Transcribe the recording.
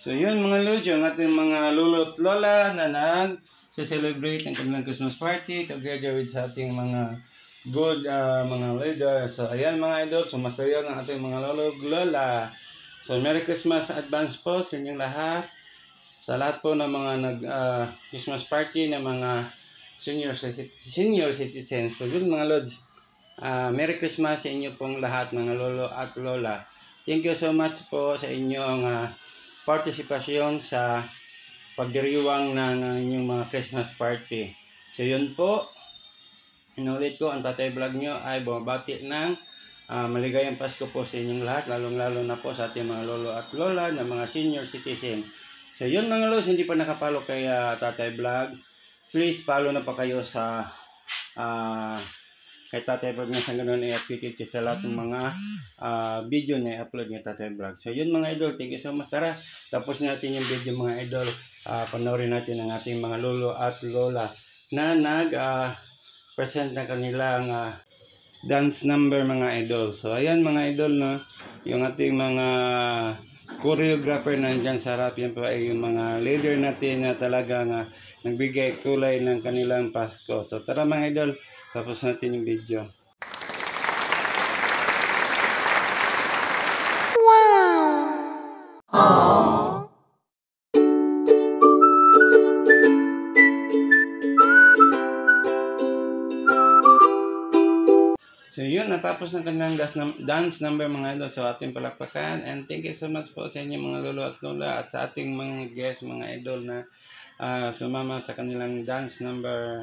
So yun mga lods, yung ating mga lolo at lola na nag-celebrate ng kanilang Christmas party together with sa ating mga good mga leaders. So ayan mga idol, sumasayaw ng ating mga lolo at lola. So Merry Christmas advance po sa inyong lahat. Sa lahat po ng mga Christmas party ng mga senior citizens. So yun mga lods, Merry Christmas sa inyo pong lahat mga lolo at lola. Thank you so much po sa inyong partisipasyon sa pagdiriwang ng inyong mga Christmas party. So yun po, inulit ko, ang Tatay Vlog nyo ay bumabati ng maligayang Pasko po sa inyong lahat, lalong-lalo na po sa ating mga lolo at lola ng mga senior citizen. So yun mga lods, hindi pa nakapalo kay Tatay Vlog, please follow na pa kayo sa kay Tatay Vlog na sa ganun i-update sa lahat ng mga video na i-upload ni Tatay Vlog. So yun mga idol, thank you so much. Tara, tapos natin yung video mga idol. Panoorin natin ang ating mga lolo at lola na nag-present ng kanilang dance number mga idol. So ayan mga idol, no, yung ating mga choreographer nandyan sa harap. Yan po ay yung mga leader natin na talagang nagbigay kulay ng kanilang Pasko. So tara mga idol, tapos natin yung video. Wow! Aww. So yun, natapos ng kanilang dance number mga idol. So ating palakpakan, and thank you so much po sa inyo mga lolo at lola at sa ating mga guests mga idol na sumama sa kanilang dance number.